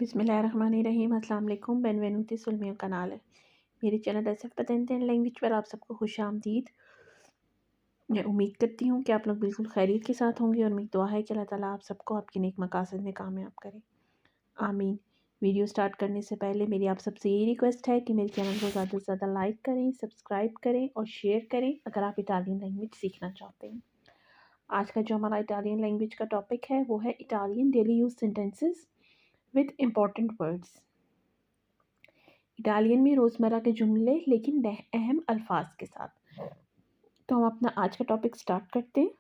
बिस्मिल्लाहिर्रहमानिर्रहीम। अस्सलाम वालेकुम। बेनवेनुती sul mio canale। मेरे चैनल ऐसे पतेंते लैंग्वेज पर आप सबको खुशामदीद। मैं उम्मीद करती हूँ कि आप लोग बिल्कुल खैरियत के साथ होंगे और मेरी दुआ है कि अल्लाह ताला आप सबको आपके नेक मकासद में कामयाब करे, आमीन। वीडियो स्टार्ट करने से पहले मेरी आप सबसे ये रिक्वेस्ट है कि मेरे चैनल को ज़्यादा से ज़्यादा लाइक करें, सब्सक्राइब करें और शेयर करें अगर आप इटालियन लैंग्वेज सीखना चाहते हैं। आज का जो हमारा इटालियन लैंग्वेज का टॉपिक है वो है Italian daily use sentences with important words. Italian में रोज़मर्रा के जुमले लेकिन अहम अल्फाज के साथ। तो हम अपना आज का टॉपिक स्टार्ट करते हैं।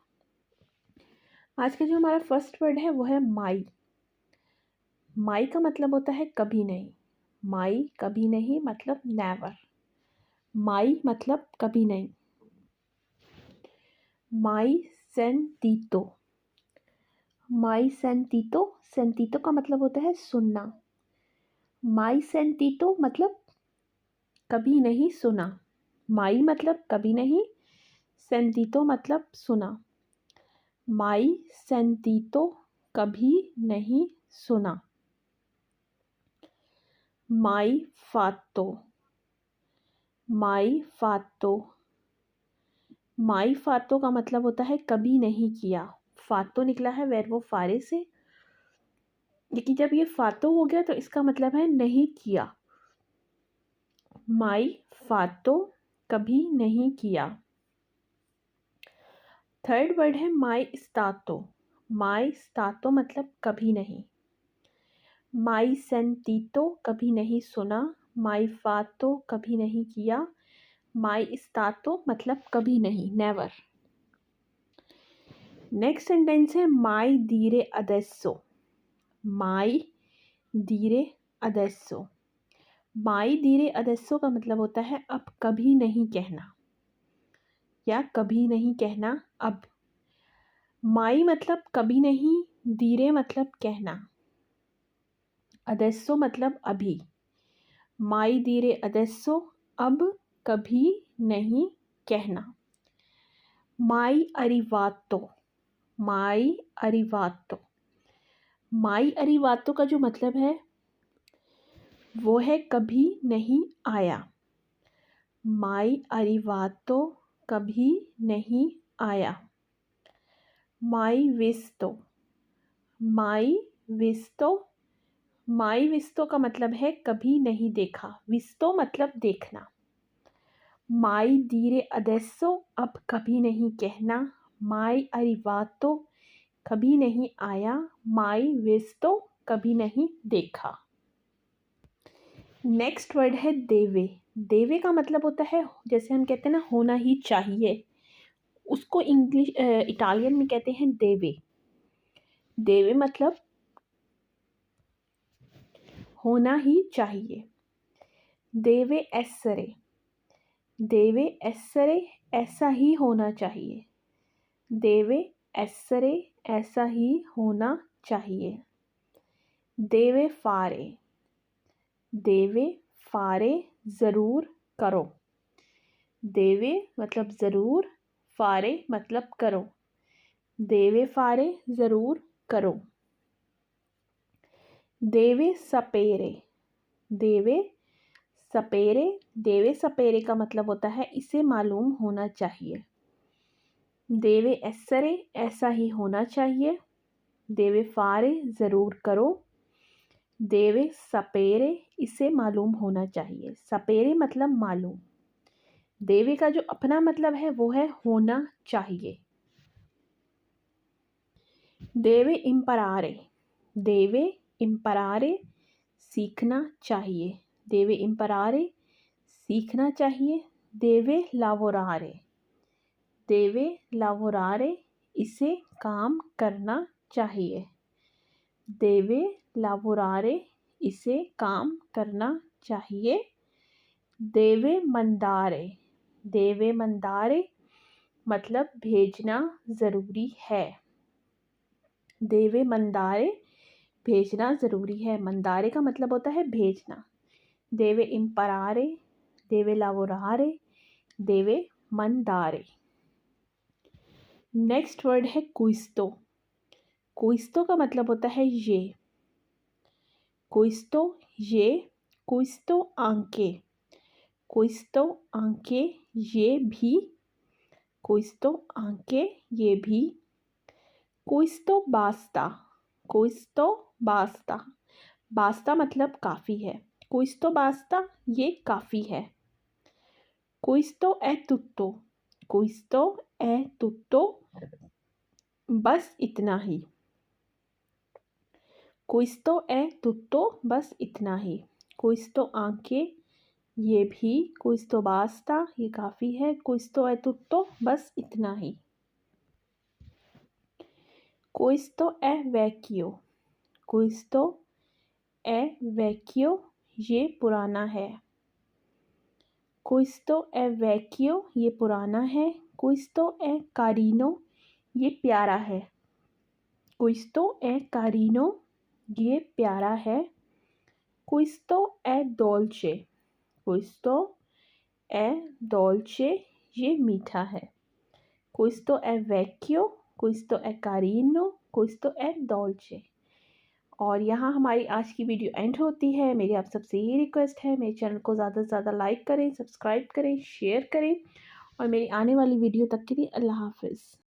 आज का जो हमारा फर्स्ट वर्ड है वो है माई। माई का मतलब होता है कभी नहीं। माई कभी नहीं मतलब नेवर। माई मतलब कभी नहीं। माई सेंटीतो। माई सेंटीतो, सेंटीतो का मतलब होता है सुनना। माई सेंटीतो मतलब कभी नहीं सुना। माई मतलब कभी नहीं, सेंटीतो मतलब सुना। माई सेंटीतो कभी नहीं सुना। माई फातो। माई फातो। माई फातो का मतलब होता है कभी नहीं किया। फातो निकला है वर्बो फारे से, लेकिन जब ये फातो हो गया तो इसका मतलब है नहीं किया। माई फातो कभी नहीं किया। थर्ड वर्ड है माई स्तातो। माई स्तातो मतलब कभी नहीं। माई सेंटीतो कभी नहीं सुना। माई फातो कभी नहीं किया। माई स्तातो मतलब कभी नहीं, नेवर। नेक्स्ट सेंटेंस है माई दीरे अदेसो। माई दीरे अदेसो। माई दीरे अदेसो का मतलब होता है अब कभी नहीं कहना या कभी नहीं कहना अब। माई मतलब कभी नहीं, दीरे मतलब कहना, अदेसो मतलब अभी। माई दीरे अदेसो अब कभी नहीं कहना। माई अरिवातो। माई अरिवातो। माई अरिवातो का जो मतलब है वो है कभी नहीं आया। माई अरिवातो कभी नहीं आया। माई विस्तो। माई विस्तो। माई विस्तो का मतलब है कभी नहीं देखा। विस्तो मतलब देखना। माई दीरे अदेसो अब कभी नहीं कहना। माई अरिवातो कभी नहीं आया। माई विस्तो कभी नहीं देखा। नेक्स्ट वर्ड है देवे। देवे का मतलब होता है जैसे हम कहते हैं ना होना ही चाहिए, उसको इटालियन में कहते हैं देवे। देवे मतलब होना ही चाहिए। देवे एसरे। देवे एसरे ऐसा ही होना चाहिए। देवे एसरे ऐसा ही होना चाहिए। देवे फारे। देवे फारे ज़रूर करो। देवे मतलब ज़रूर, फारे मतलब करो। देवे फारे ज़रूर करो। देवे सपेरे। देवे सपेरे। देवे सपेरे का मतलब होता है इसे मालूम होना चाहिए। देवे एसरे ऐसा ही होना चाहिए। देवे फारे ज़रूर करो। देवे सपेरे इसे मालूम होना चाहिए। सपेरे मतलब मालूम। देवे का जो अपना मतलब है वो है होना चाहिए। देवे इम्परारे। देवे इम्परारे सीखना चाहिए। देवे इम्परारे सीखना चाहिए। देवे लावोरारे। देवे लावोरारे इसे काम करना चाहिए। देवे लावोरारे इसे काम करना चाहिए। देवे मंदारे। देवे मंदारे मतलब भेजना ज़रूरी है। देवे मंदारे भेजना ज़रूरी है। मंदारे का मतलब होता है भेजना। देवे इम्परारे, देवे लावोरारे, देवे मंदारे। नेक्स्ट वर्ड है क्विस्तो। क्विस्तो का मतलब होता है ये। questo ये, questo anche, questo anche ये भी, questo anche ये भी, questo basta, questo basta, basta मतलब काफ़ी है, questo basta ये काफ़ी है, questo è tutto, questo è tutto बस इतना ही, questo è tutto बस इतना ही, questo anche ये भी, questo basta ये काफ़ी है, questo è tutto बस इतना ही, questo è vecchio, questo è vecchio ये पुराना है, questo è vecchio ये पुराना है, questo è carino ये प्यारा है, questo è carino ये प्यारा है, questo è dolce, questo è dolce ये मीठा है, questo è vecchio, questo è carino, questo è dolce। और यहाँ हमारी आज की वीडियो एंड होती है। मेरी आप सबसे ये रिक्वेस्ट है, मेरे चैनल को ज़्यादा से ज़्यादा लाइक करें, सब्सक्राइब करें, शेयर करें और मेरी आने वाली वीडियो तक के लिए अल्लाह हाफ़िज़।